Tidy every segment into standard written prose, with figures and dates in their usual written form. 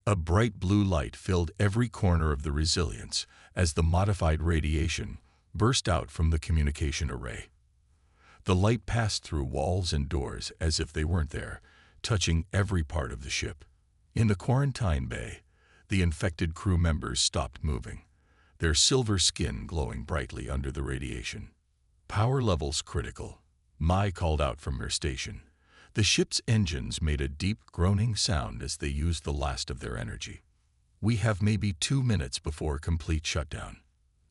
A bright blue light filled every corner of the Resilience as the modified radiation burst out from the communication array. The light passed through walls and doors as if they weren't there, touching every part of the ship. In the quarantine bay, the infected crew members stopped moving, their silver skin glowing brightly under the radiation. Power levels critical, Mai called out from her station. The ship's engines made a deep, groaning sound as they used the last of their energy. We have maybe 2 minutes before complete shutdown.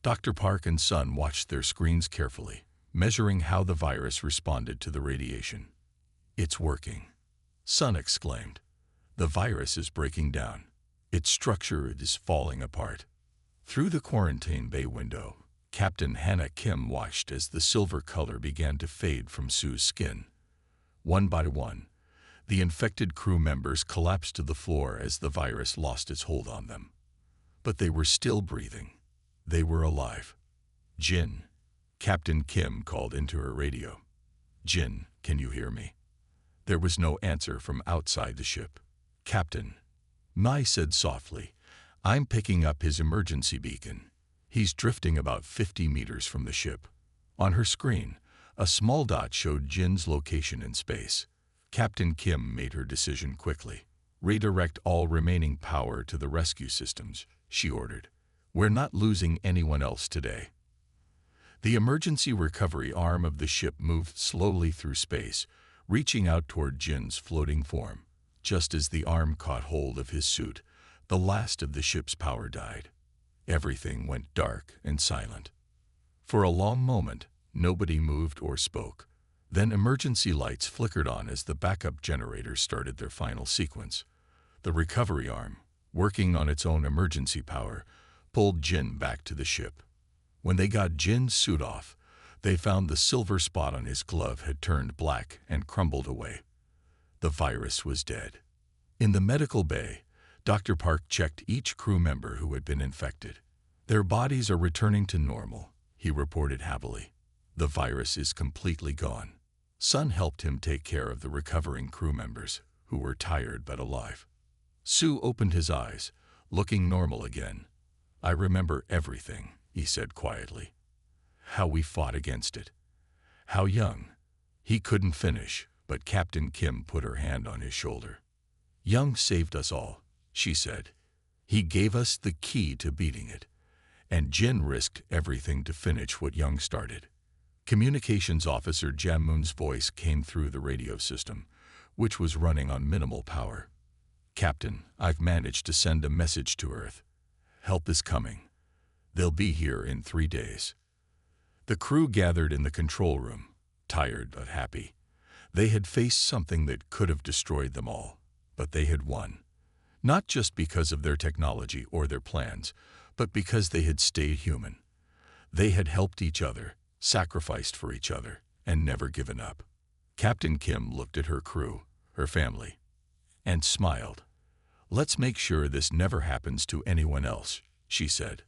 Dr. Park and Sun watched their screens carefully, measuring how the virus responded to the radiation. It's working, Sun exclaimed. The virus is breaking down. Its structure is falling apart. Through the quarantine bay window, Captain Hannah Kim watched as the silver color began to fade from Sue's skin. One by one, the infected crew members collapsed to the floor as the virus lost its hold on them. But they were still breathing. They were alive. Jin, Captain Kim called into her radio. Jin, can you hear me? There was no answer from outside the ship. Captain, Mai said softly, I'm picking up his emergency beacon. He's drifting about 50 meters from the ship. On her screen, a small dot showed Jin's location in space. Captain Kim made her decision quickly. Redirect all remaining power to the rescue systems, she ordered. We're not losing anyone else today. The emergency recovery arm of the ship moved slowly through space, reaching out toward Jin's floating form. Just as the arm caught hold of his suit, the last of the ship's power died. Everything went dark and silent. For a long moment, nobody moved or spoke. Then emergency lights flickered on as the backup generators started their final sequence. The recovery arm, working on its own emergency power, pulled Jin back to the ship. When they got Jin's suit off, they found the silver spot on his glove had turned black and crumbled away. The virus was dead. In the medical bay, Dr. Park checked each crew member who had been infected. Their bodies are returning to normal, he reported happily. The virus is completely gone. Sun helped him take care of the recovering crew members, who were tired but alive. Sue opened his eyes, looking normal again. I remember everything, he said quietly. How we fought against it. How Young. He couldn't finish, but Captain Kim put her hand on his shoulder. Young saved us all, she said. He gave us the key to beating it. And Jin risked everything to finish what Young started. Communications Officer Jamun's voice came through the radio system, which was running on minimal power. Captain, I've managed to send a message to Earth. Help is coming. They'll be here in 3 days. The crew gathered in the control room, tired but happy. They had faced something that could have destroyed them all, but they had won. Not just because of their technology or their plans, but because they had stayed human. They had helped each other, sacrificed for each other, and never given up. Captain Kim looked at her crew, her family, and smiled. Let's make sure this never happens to anyone else, she said.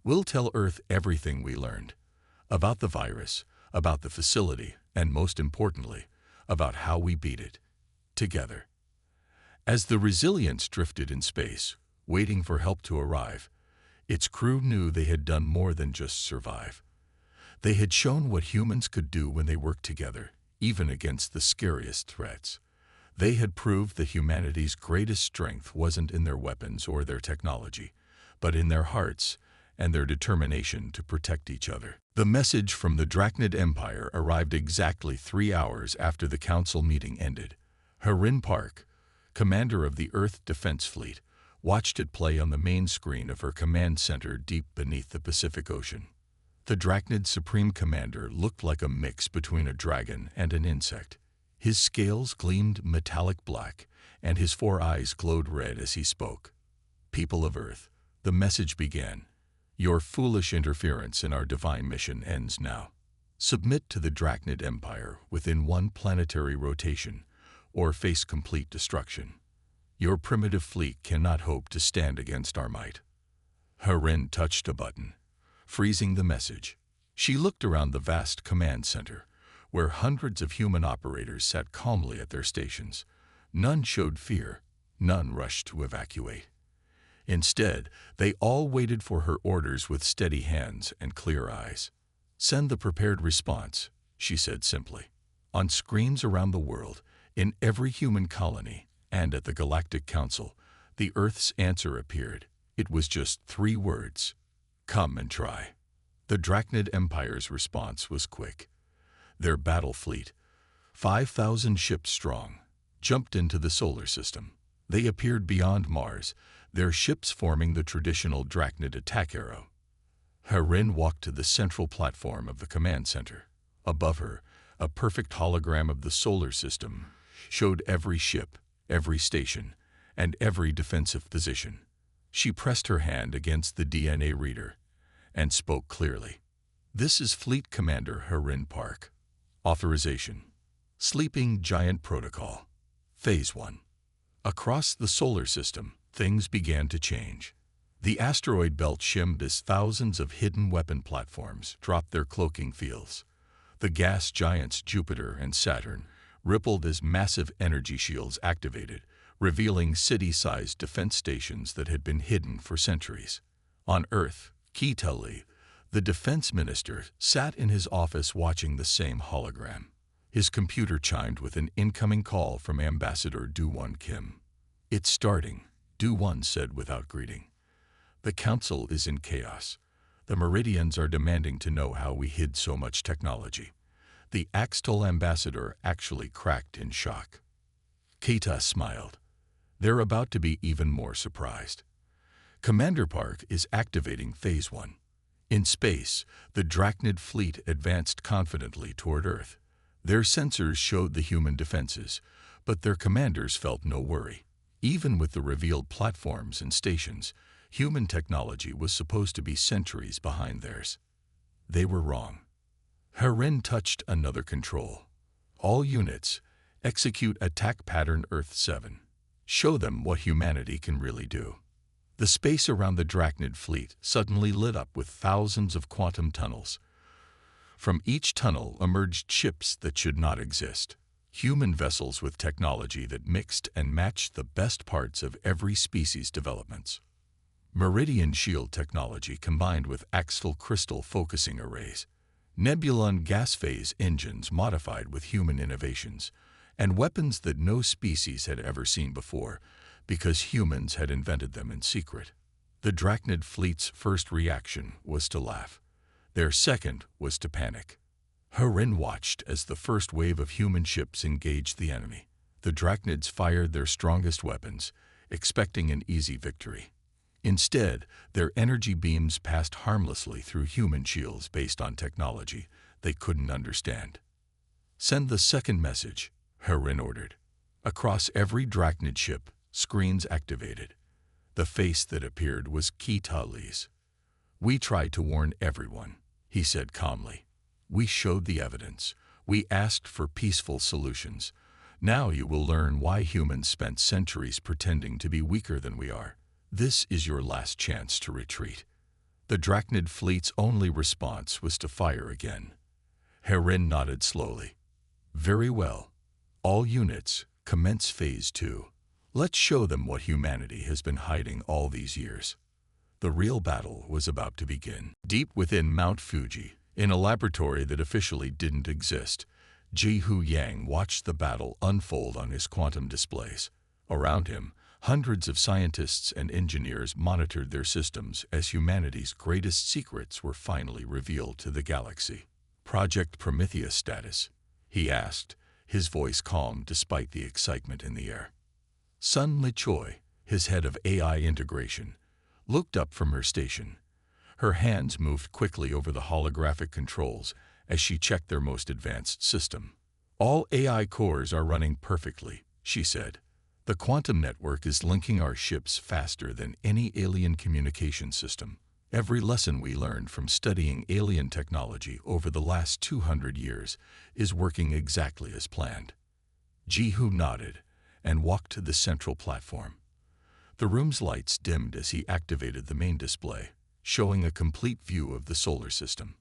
We'll tell Earth everything we learned. About the virus, about the facility, and most importantly, about how we beat it. Together. As the Resilience drifted in space, waiting for help to arrive, its crew knew they had done more than just survive. They had shown what humans could do when they worked together, even against the scariest threats. They had proved that humanity's greatest strength wasn't in their weapons or their technology, but in their hearts and their determination to protect each other. The message from the Drachnid Empire arrived exactly 3 hours after the council meeting ended. Harin Park, commander of the Earth Defense Fleet, watched it play on the main screen of her command center deep beneath the Pacific Ocean. The Drachnid Supreme Commander looked like a mix between a dragon and an insect. His scales gleamed metallic black, and his 4 eyes glowed red as he spoke. People of Earth, the message began. Your foolish interference in our divine mission ends now. Submit to the Drachnid Empire within 1 planetary rotation, or face complete destruction. Your primitive fleet cannot hope to stand against our might. Harin touched a button, freezing the message. She looked around the vast command center, where hundreds of human operators sat calmly at their stations. None showed fear, none rushed to evacuate. Instead, they all waited for her orders with steady hands and clear eyes. "Send the prepared response," she said simply. On screens around the world, in every human colony, and at the Galactic Council, the Earth's answer appeared. It was just 3 words: "Come and try." The Drachnid Empire's response was quick. Their battle fleet, 5,000 ships strong, jumped into the solar system. They appeared beyond Mars, their ships forming the traditional Drachnid attack arrow. Harin walked to the central platform of the command center. Above her, a perfect hologram of the solar system showed every ship, every station, and every defensive position. She pressed her hand against the DNA reader and spoke clearly. "This is Fleet Commander Harin Park. Authorization. Sleeping Giant Protocol. Phase 1. Across the solar system, things began to change. The asteroid belt shimmed as thousands of hidden weapon platforms dropped their cloaking fields. The gas giants Jupiter and Saturn rippled as massive energy shields activated, revealing city-sized defense stations that had been hidden for centuries. On Earth, Kitali, the defense minister, sat in his office watching the same hologram. His computer chimed with an incoming call from Ambassador Du-Won Kim. "It's starting," Du-Won said without greeting. "The council is in chaos. The Meridians are demanding to know how we hid so much technology." The Axtol ambassador actually cracked in shock. Keita smiled. They're about to be even more surprised. Commander Park is activating Phase 1. In space, the Drachnid fleet advanced confidently toward Earth. Their sensors showed the human defenses, but their commanders felt no worry. Even with the revealed platforms and stations, human technology was supposed to be centuries behind theirs. They were wrong. Harin touched another control. "All units, execute attack pattern Earth 7. Show them what humanity can really do." The space around the Drachnid fleet suddenly lit up with thousands of quantum tunnels. From each tunnel emerged ships that should not exist. Human vessels with technology that mixed and matched the best parts of every species' developments. Meridian shield technology combined with Axtol crystal focusing arrays. Nebulon gas phase engines modified with human innovations, and weapons that no species had ever seen before, because humans had invented them in secret. The Drachnid fleet's first reaction was to laugh. Their second was to panic. Harin watched as the first wave of human ships engaged the enemy. The Drachnids fired their strongest weapons, expecting an easy victory. Instead, their energy beams passed harmlessly through human shields based on technology they couldn't understand. "Send the second message," Harin ordered. Across every Drachnid ship, screens activated. The face that appeared was Kitali's. "We tried to warn everyone," he said calmly. "We showed the evidence. We asked for peaceful solutions. Now you will learn why humans spent centuries pretending to be weaker than we are. This is your last chance to retreat." The Drachnid fleet's only response was to fire again. Harin nodded slowly. "Very well. All units, commence Phase 2. Let's show them what humanity has been hiding all these years." The real battle was about to begin. Deep within Mount Fuji, in a laboratory that officially didn't exist, Ji-Hu Yang watched the battle unfold on his quantum displays. Around him, hundreds of scientists and engineers monitored their systems as humanity's greatest secrets were finally revealed to the galaxy. "Project Prometheus status?" he asked, his voice calm despite the excitement in the air. Sun Li-Choi, his head of AI integration, looked up from her station. Her hands moved quickly over the holographic controls as she checked their most advanced system. "All AI cores are running perfectly," she said. "The quantum network is linking our ships faster than any alien communication system. Every lesson we learned from studying alien technology over the last 200 years is working exactly as planned." Ji-Hu nodded and walked to the central platform. The room's lights dimmed as he activated the main display, showing a complete view of the solar system.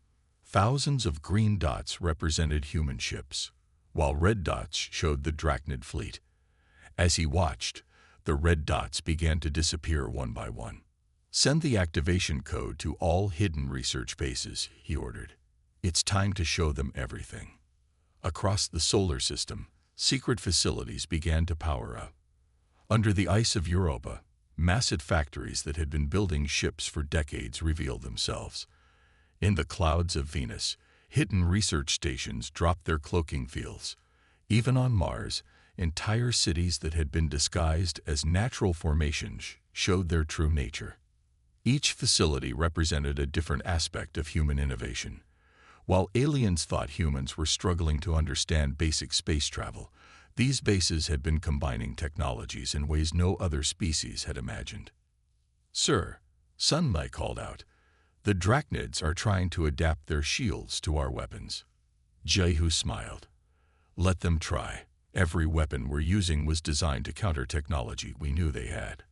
Thousands of green dots represented human ships, while red dots showed the Drachnid fleet. As he watched, The red dots began to disappear one by one. "Send the activation code to all hidden research bases," he ordered. "It's time to show them everything." Across the solar system, secret facilities began to power up. Under the ice of Europa, massive factories that had been building ships for decades revealed themselves. In the clouds of Venus, hidden research stations dropped their cloaking fields. Even on Mars, entire cities that had been disguised as natural formations showed their true nature. Each facility represented a different aspect of human innovation. While aliens thought humans were struggling to understand basic space travel, these bases had been combining technologies in ways no other species had imagined. "Sir," Sunmai called out, "the Drachnids are trying to adapt their shields to our weapons." Jehu smiled. "Let them try. Every weapon we're using was designed to counter technology we knew they had.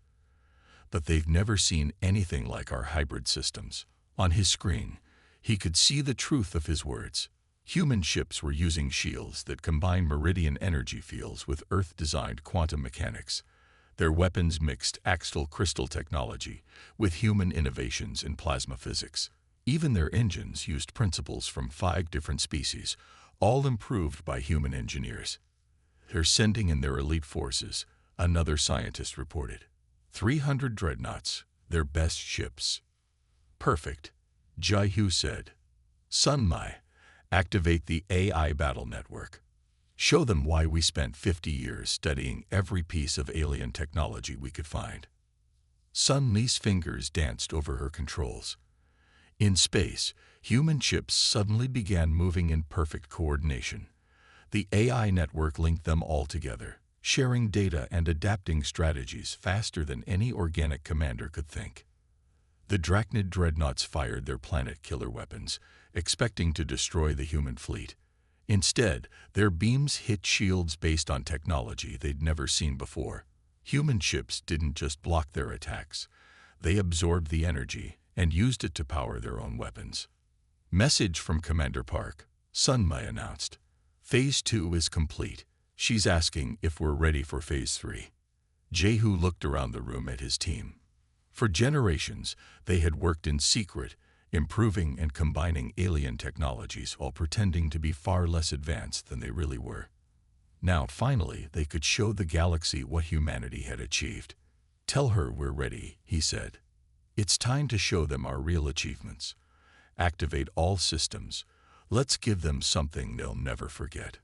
But they've never seen anything like our hybrid systems." On his screen, he could see the truth of his words. Human ships were using shields that combined meridian energy fields with Earth-designed quantum mechanics. Their weapons mixed axial crystal technology with human innovations in plasma physics. Even their engines used principles from 5 different species, all improved by human engineers. "They're sending in their elite forces," another scientist reported. 300 dreadnoughts, their best ships." "Perfect," Jehu said. "Sunmai, activate the AI battle network. Show them why we spent 50 years studying every piece of alien technology we could find." Sunmi's fingers danced over her controls. In space, human ships suddenly began moving in perfect coordination. The AI network linked them all together, sharing data and adapting strategies faster than any organic commander could think. The Drachnid dreadnoughts fired their planet-killer weapons, expecting to destroy the human fleet. Instead, their beams hit shields based on technology they'd never seen before. Human ships didn't just block their attacks. They absorbed the energy and used it to power their own weapons. "Message from Commander Park," Sunmai announced. "Phase 2 is complete. She's asking if we're ready for Phase 3. Jehu looked around the room at his team. For generations, they had worked in secret, improving and combining alien technologies while pretending to be far less advanced than they really were. Now, finally, they could show the galaxy what humanity had achieved. "Tell her we're ready," he said. "It's time to show them our real achievements. Activate all systems. Let's give them something they'll never forget."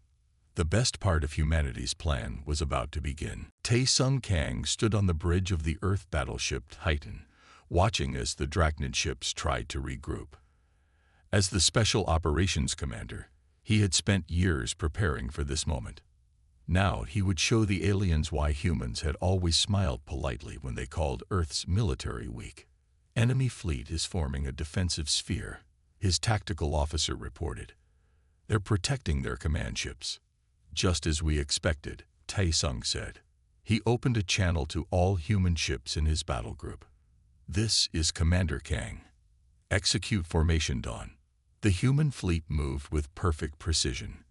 The best part of humanity's plan was about to begin. Tae-Sung Kang stood on the bridge of the Earth battleship Titan, watching as the Drachnid ships tried to regroup. As the Special Operations Commander, he had spent years preparing for this moment. Now he would show the aliens why humans had always smiled politely when they called Earth's military weak. "Enemy fleet is forming a defensive sphere," his tactical officer reported. "They're protecting their command ships." "Just as we expected," Tae-Sung said. He opened a channel to all human ships in his battle group. "This is Commander Kang. Execute Formation Dawn." The human fleet moved with perfect precision.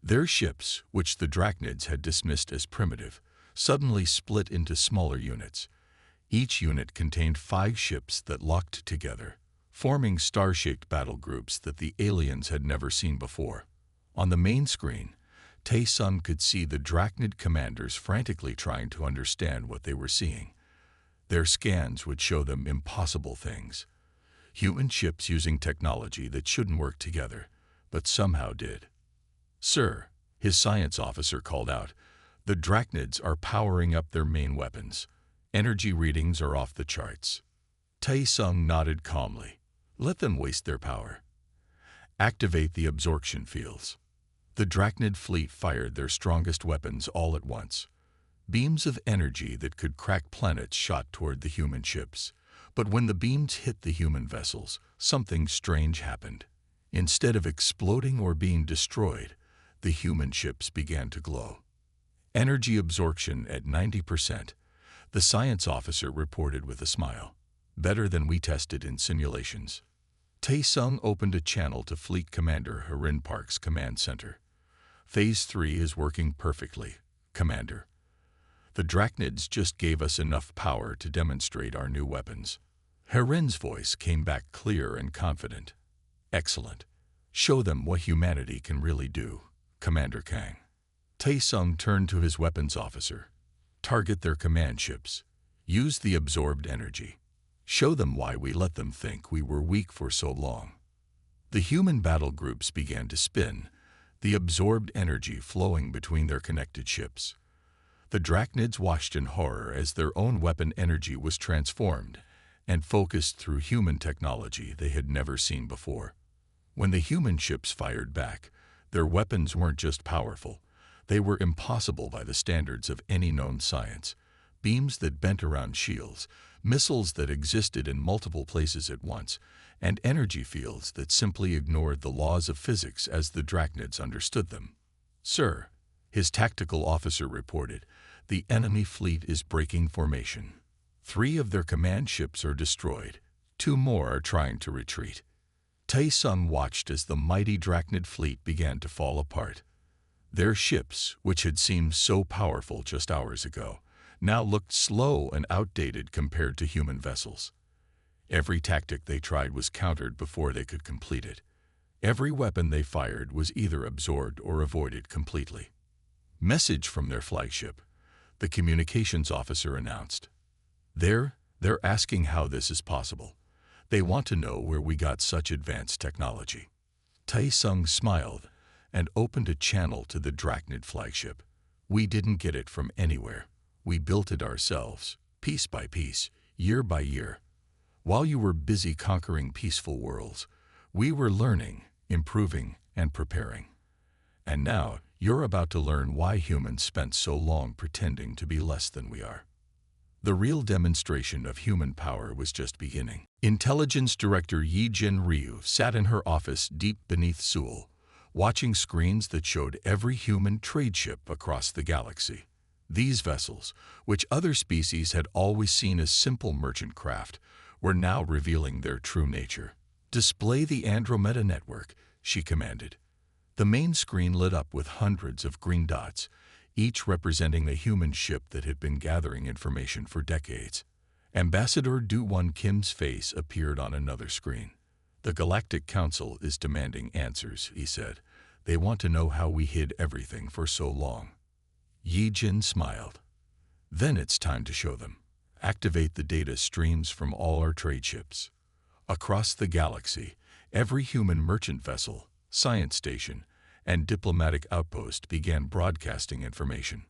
Their ships, which the Drachnids had dismissed as primitive, suddenly split into smaller units. Each unit contained 5 ships that locked together, forming star-shaped battle groups that the aliens had never seen before. On the main screen, Tae-Sung could see the Drachnid commanders frantically trying to understand what they were seeing. Their scans would show them impossible things. Human ships using technology that shouldn't work together, but somehow did. "Sir," his science officer called out, "the Drachnids are powering up their main weapons. Energy readings are off the charts." Tae-Sung nodded calmly. "Let them waste their power. Activate the absorption fields." The Drachnid fleet fired their strongest weapons all at once. Beams of energy that could crack planets shot toward the human ships. But when the beams hit the human vessels, something strange happened. Instead of exploding or being destroyed, the human ships began to glow. "Energy absorption at 90%, the science officer reported with a smile. "Better than we tested in simulations." Tae-Sung opened a channel to Fleet Commander Harin Park's command center. "Phase 3 is working perfectly, Commander. The Drachnids just gave us enough power to demonstrate our new weapons. Heren's voice came back clear and confident. Excellent. Show them what humanity can really do, Commander Kang. Taesung turned to his weapons officer. Target their command ships. Use the absorbed energy. Show them why we let them think we were weak for so long. The human battle groups began to spin, the absorbed energy flowing between their connected ships. The Drachnids watched in horror as their own weapon energy was transformed and focused through human technology they had never seen before. When the human ships fired back, their weapons weren't just powerful, they were impossible by the standards of any known science. Beams that bent around shields, missiles that existed in multiple places at once, and energy fields that simply ignored the laws of physics as the Drachnids understood them. Sir, his tactical officer reported, the enemy fleet is breaking formation. 3 of their command ships are destroyed. 2 more are trying to retreat. Taesung watched as the mighty Drachnid fleet began to fall apart. Their ships, which had seemed so powerful just hours ago, now looked slow and outdated compared to human vessels. Every tactic they tried was countered before they could complete it. Every weapon they fired was either absorbed or avoided completely. Message from their flagship, the communications officer announced. They're asking how this is possible. They want to know where we got such advanced technology. Taesung smiled and opened a channel to the Drachnid flagship. We didn't get it from anywhere. We built it ourselves, piece by piece, year by year. While you were busy conquering peaceful worlds, we were learning, improving, and preparing. And now, you're about to learn why humans spent so long pretending to be less than we are. The real demonstration of human power was just beginning. Intelligence Director Yi-Jin Ryu sat in her office deep beneath Seoul, watching screens that showed every human trade ship across the galaxy. These vessels, which other species had always seen as simple merchant craft, were now revealing their true nature. Display the Andromeda network, she commanded. The main screen lit up with hundreds of green dots, each representing a human ship that had been gathering information for decades. Ambassador Do-Won Kim's face appeared on another screen. The Galactic Council is demanding answers, he said. They want to know how we hid everything for so long. Yi-Jin smiled. Then it's time to show them. Activate the data streams from all our trade ships. Across the galaxy, every human merchant vessel, science station, and diplomatic outpost began broadcasting information.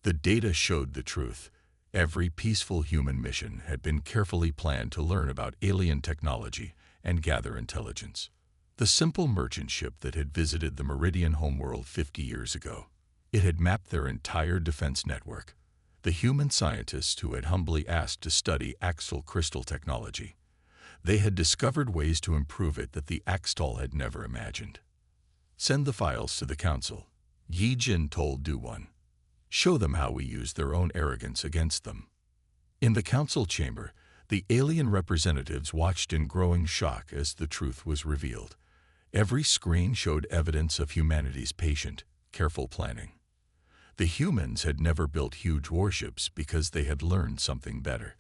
The data showed the truth. Every peaceful human mission had been carefully planned to learn about alien technology and gather intelligence. The simple merchant ship that had visited the Meridian homeworld 50 years ago. It had mapped their entire defense network. The human scientists who had humbly asked to study Axtal crystal technology. They had discovered ways to improve it that the Axtal had never imagined. Send the files to the council, Yi-Jin told Do-Won. Show them how we use their own arrogance against them. In the council chamber, the alien representatives watched in growing shock as the truth was revealed. Every screen showed evidence of humanity's patient, careful planning. The humans had never built huge warships because they had learned something better,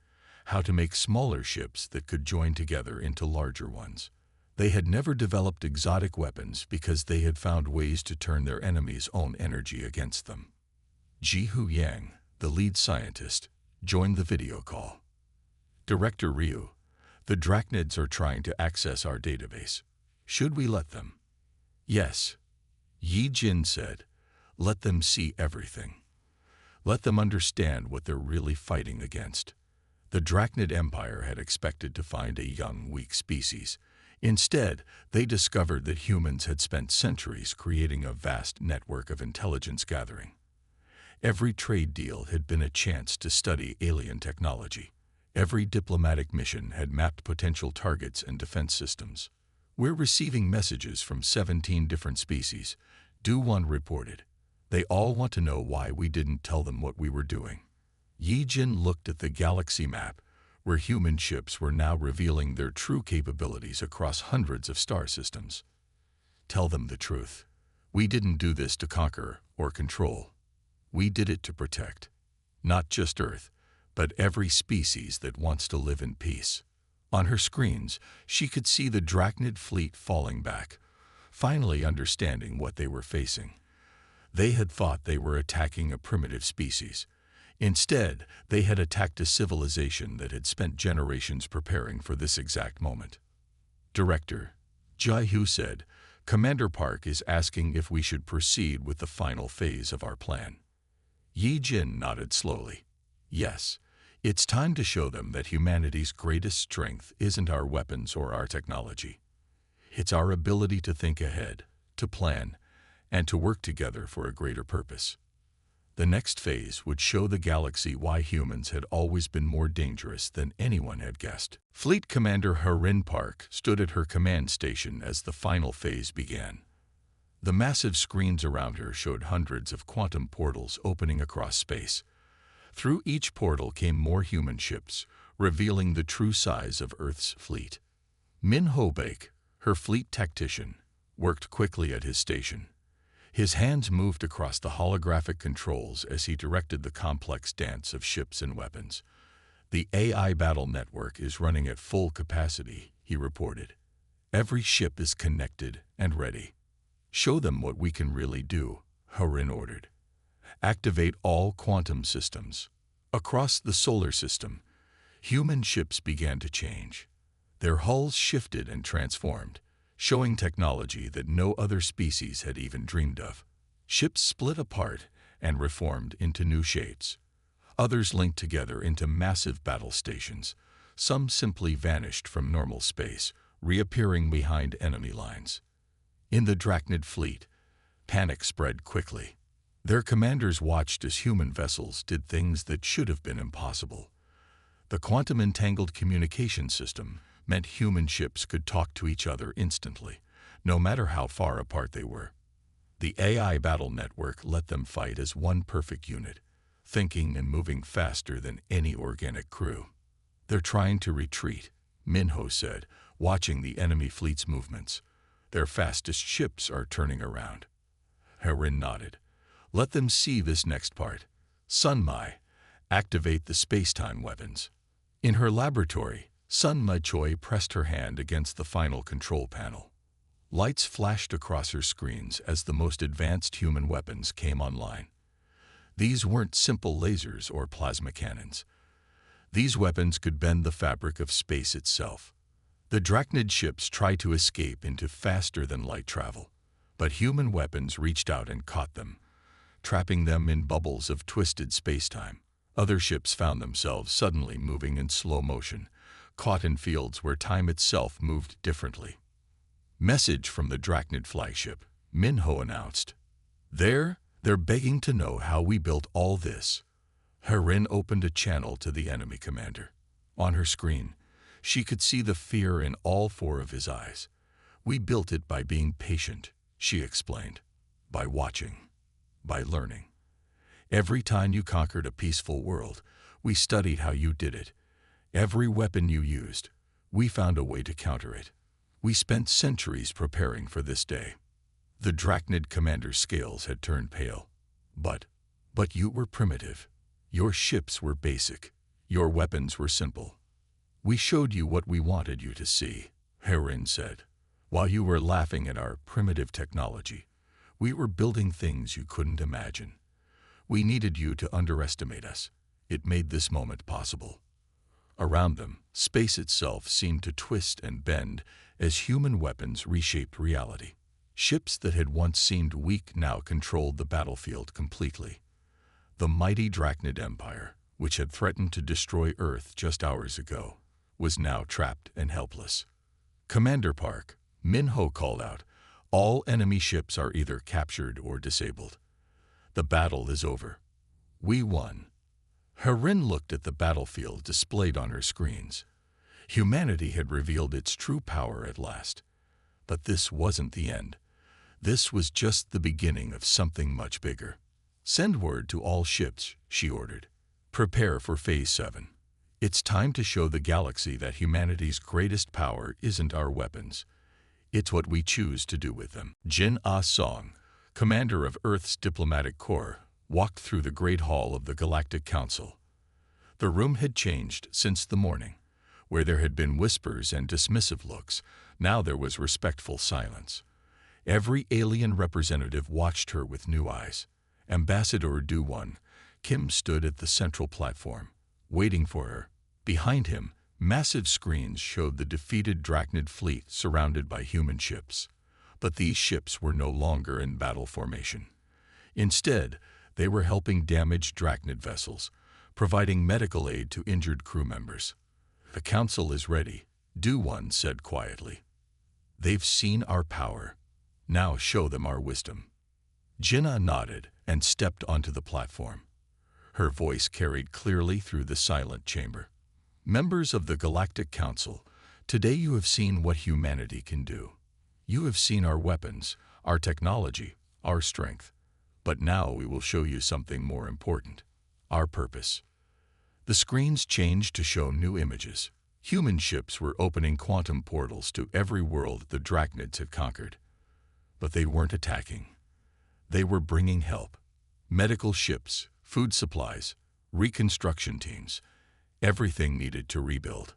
how to make smaller ships that could join together into larger ones. They had never developed exotic weapons because they had found ways to turn their enemies' own energy against them. Ji-Hu Yang, the lead scientist, joined the video call. Director Ryu, the Drachnids are trying to access our database. Should we let them? Yes, Yi-Jin said. Let them see everything. Let them understand what they're really fighting against. The Drachnid Empire had expected to find a young, weak species. Instead, they discovered that humans had spent centuries creating a vast network of intelligence gathering. Every trade deal had been a chance to study alien technology. Every diplomatic mission had mapped potential targets and defense systems. We're receiving messages from 17 different species, Do-Won reported. They all want to know why we didn't tell them what we were doing. Yi-Jin looked at the galaxy map, where human ships were now revealing their true capabilities across hundreds of star systems. Tell them the truth. We didn't do this to conquer or control. We did it to protect. Not just Earth, but every species that wants to live in peace. On her screens, she could see the Drachnid fleet falling back, finally understanding what they were facing. They had thought they were attacking a primitive species. Instead, they had attacked a civilization that had spent generations preparing for this exact moment. Director Jai-Hu said, "Commander Park is asking if we should proceed with the final phase of our plan." Yi Jin nodded slowly. "Yes, it's time to show them that humanity's greatest strength isn't our weapons or our technology. It's our ability to think ahead, to plan, and to work together for a greater purpose." The next phase would show the galaxy why humans had always been more dangerous than anyone had guessed. Fleet Commander Harin Park stood at her command station as the final phase began. The massive screens around her showed hundreds of quantum portals opening across space. Through each portal came more human ships, revealing the true size of Earth's fleet. Min Ho-baek, her fleet tactician, worked quickly at his station. His hands moved across the holographic controls as he directed the complex dance of ships and weapons. "The AI battle network is running at full capacity," he reported. "Every ship is connected and ready." "Show them what we can really do," Harin ordered. "Activate all quantum systems." Across the solar system, human ships began to change. Their hulls shifted and transformed, showing technology that no other species had even dreamed of. Ships split apart and reformed into new shapes. Others linked together into massive battle stations. Some simply vanished from normal space, reappearing behind enemy lines. In the Drachnid fleet, panic spread quickly. Their commanders watched as human vessels did things that should have been impossible. The quantum-entangled communication system meant human ships could talk to each other instantly, no matter how far apart they were. The AI battle network let them fight as one perfect unit, thinking and moving faster than any organic crew. "They're trying to retreat," Minho said, watching the enemy fleet's movements. "Their fastest ships are turning around." Harin nodded. "Let them see this next part. Sunmai, activate the space-time weapons." In her laboratory, Sun Ma Choi pressed her hand against the final control panel. Lights flashed across her screens as the most advanced human weapons came online. These weren't simple lasers or plasma cannons. These weapons could bend the fabric of space itself. The Drachnid ships tried to escape into faster-than-light travel, but human weapons reached out and caught them, trapping them in bubbles of twisted space-time. Other ships found themselves suddenly moving in slow motion, caught in fields where time itself moved differently. "Message from the Drachnid flagship," Minho announced. They're begging to know how we built all this." Harin opened a channel to the enemy commander. On her screen, she could see the fear in all four of his eyes. "We built it by being patient," she explained. "By watching. By learning. Every time you conquered a peaceful world, we studied how you did it. Every weapon you used, we found a way to counter it. We spent centuries preparing for this day." The Drachnid commander's scales had turned pale. But you were primitive. Your ships were basic. Your weapons were simple. "We showed you what we wanted you to see," Harin said. "While you were laughing at our primitive technology, we were building things you couldn't imagine. We needed you to underestimate us. It made this moment possible." Around them, space itself seemed to twist and bend as human weapons reshaped reality. Ships that had once seemed weak now controlled the battlefield completely. The mighty Drachnid Empire, which had threatened to destroy Earth just hours ago, was now trapped and helpless. "Commander Park," Minho called out, "all enemy ships are either captured or disabled. The battle is over. We won." Harin looked at the battlefield displayed on her screens. Humanity had revealed its true power at last. But this wasn't the end. This was just the beginning of something much bigger. "Send word to all ships," she ordered. "Prepare for Phase 7. It's time to show the galaxy that humanity's greatest power isn't our weapons. It's what we choose to do with them." Jin Ah Song, commander of Earth's diplomatic corps, walked through the great hall of the Galactic Council. The room had changed since the morning. Where there had been whispers and dismissive looks, now there was respectful silence. Every alien representative watched her with new eyes. Ambassador Du-1, Kim stood at the central platform, waiting for her. Behind him, massive screens showed the defeated Drachnid fleet surrounded by human ships. But these ships were no longer in battle formation. Instead, they were helping damaged Drachnid vessels, providing medical aid to injured crew members. "The Council is ready," Du-1 said quietly. "They've seen our power. Now show them our wisdom." Jinnah nodded and stepped onto the platform. Her voice carried clearly through the silent chamber. "Members of the Galactic Council, today you have seen what humanity can do. You have seen our weapons, our technology, our strength. But now we will show you something more important, our purpose." The screens changed to show new images. Human ships were opening quantum portals to every world the Drachnids had conquered. But they weren't attacking. They were bringing help. Medical ships, food supplies, reconstruction teams, everything needed to rebuild.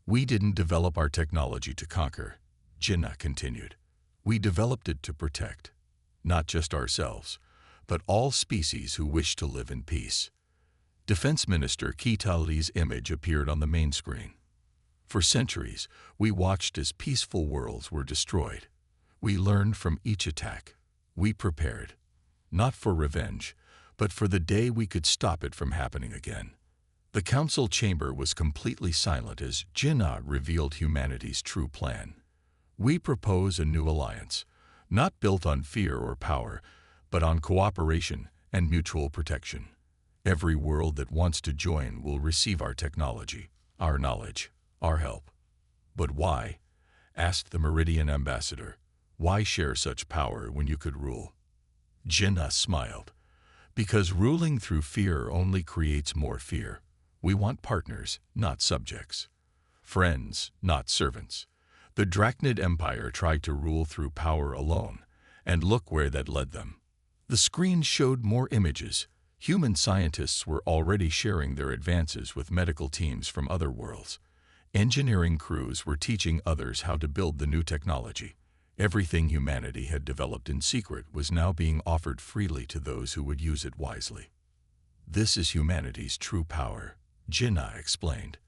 "We didn't develop our technology to conquer," Jinnah continued. "We developed it to protect, not just ourselves, but all species who wish to live in peace." Defense Minister Kitali's image appeared on the main screen. "For centuries, we watched as peaceful worlds were destroyed. We learned from each attack. We prepared, not for revenge, but for the day we could stop it from happening again." The council chamber was completely silent as Jinnah revealed humanity's true plan. "We propose a new alliance, not built on fear or power, but on cooperation and mutual protection. Every world that wants to join will receive our technology, our knowledge, our help." "But why?" asked the Meridian ambassador. "Why share such power when you could rule?" Jinnah smiled. "Because ruling through fear only creates more fear. We want partners, not subjects. Friends, not servants. The Drachnid Empire tried to rule through power alone, and look where that led them." The screen showed more images. Human scientists were already sharing their advances with medical teams from other worlds. Engineering crews were teaching others how to build the new technology. Everything humanity had developed in secret was now being offered freely to those who would use it wisely. "This is humanity's true power," Jinnah explained.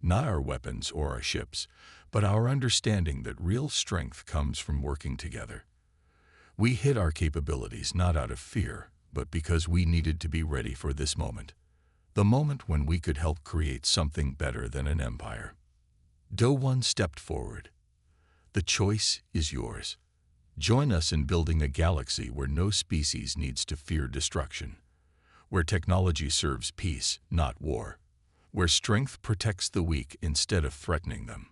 "Not our weapons or our ships, but our understanding that real strength comes from working together. We hid our capabilities not out of fear, but because we needed to be ready for this moment. The moment when we could help create something better than an empire." Du-1 stepped forward. "The choice is yours. Join us in building a galaxy where no species needs to fear destruction, where technology serves peace, not war, where strength protects the weak instead of threatening them."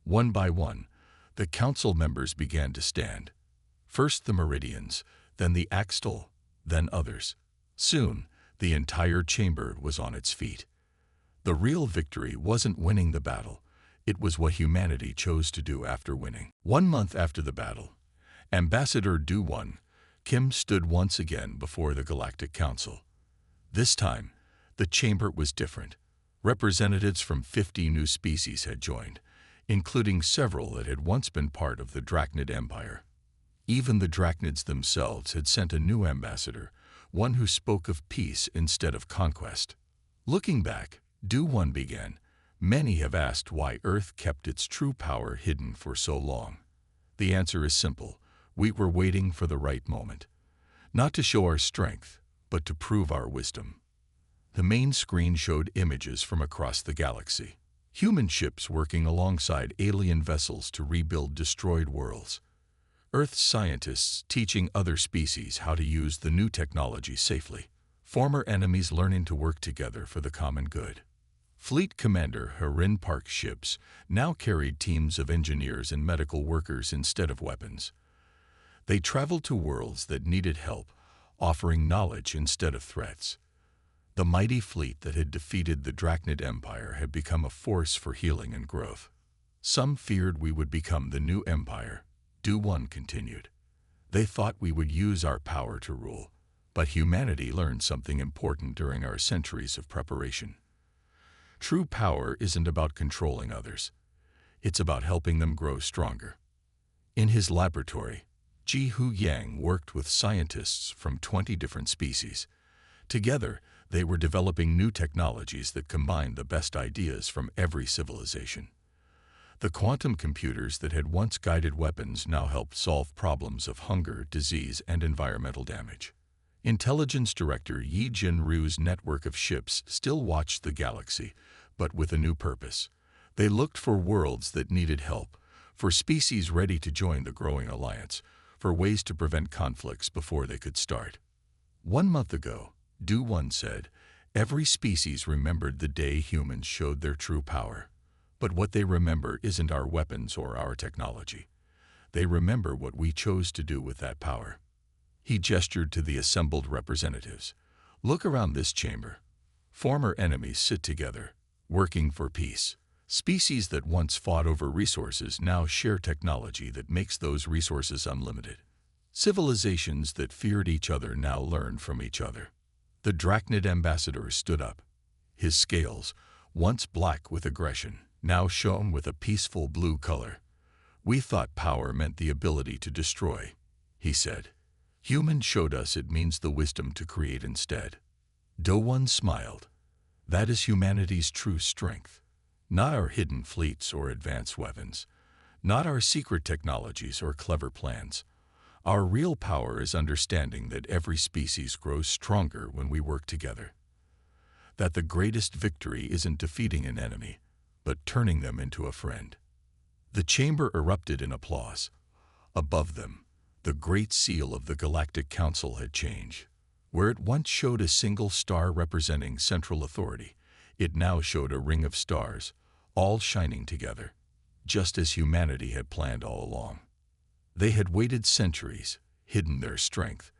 One by one, the council members began to stand. First the Meridians, then the Axtal, then others. Soon, the entire chamber was on its feet. The real victory wasn't winning the battle. It was what humanity chose to do after winning. 1 month after the battle, Ambassador Du-1, Kim stood once again before the Galactic Council. This time, the chamber was different. Representatives from 50 new species had joined, including several that had once been part of the Drachnid Empire. Even the Drachnids themselves had sent a new ambassador, one who spoke of peace instead of conquest. Looking back, Du-1 began. "Many have asked why Earth kept its true power hidden for so long. The answer is simple. We were waiting for the right moment. Not to show our strength, but to prove our wisdom." The main screen showed images from across the galaxy. Human ships working alongside alien vessels to rebuild destroyed worlds. Earth's scientists teaching other species how to use the new technology safely. Former enemies learning to work together for the common good. Fleet Commander Harin Park's ships now carried teams of engineers and medical workers instead of weapons. They traveled to worlds that needed help, offering knowledge instead of threats. The mighty fleet that had defeated the Drachnid Empire had become a force for healing and growth. Some feared we would become the new empire, Du-1 continued. They thought we would use our power to rule, But humanity learned something important during our centuries of preparation. True power isn't about controlling others. It's about helping them grow stronger. In his laboratory, Ji-Hu Yang worked with scientists from 20 different species. Together, they were developing new technologies that combined the best ideas from every civilization. The quantum computers that had once guided weapons now helped solve problems of hunger, disease, and environmental damage. Intelligence Director Yi Jin-Ru's network of ships still watched the galaxy, but with a new purpose. They looked for worlds that needed help, for species ready to join the growing alliance, for ways to prevent conflicts before they could start. 1 month ago, Du Wan said, every species remembered the day humans showed their true power. But what they remember isn't our weapons or our technology. They remember what we chose to do with that power. He gestured to the assembled representatives. Look around this chamber. Former enemies sit together, working for peace. Species that once fought over resources now share technology that makes those resources unlimited. Civilizations that feared each other now learn from each other. The Drachnid ambassador stood up. His scales, once black with aggression, now shone with a peaceful blue color. We thought power meant the ability to destroy, he said. Humans showed us it means the wisdom to create instead. Do-Won smiled. That is humanity's true strength. Not our hidden fleets or advanced weapons. Not our secret technologies or clever plans. Our real power is understanding that every species grows stronger when we work together. That the greatest victory isn't defeating an enemy, but turning them into a friend. The chamber erupted in applause. Above them, the Great Seal of the Galactic Council had changed. Where it once showed a single star representing central authority, it now showed a ring of stars, all shining together, just as humanity had planned all along. They had waited centuries, hidden their strength,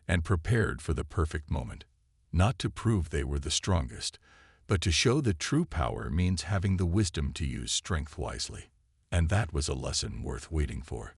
and prepared for the perfect moment, not to prove they were the strongest, but to show that true power means having the wisdom to use strength wisely. And that was a lesson worth waiting for.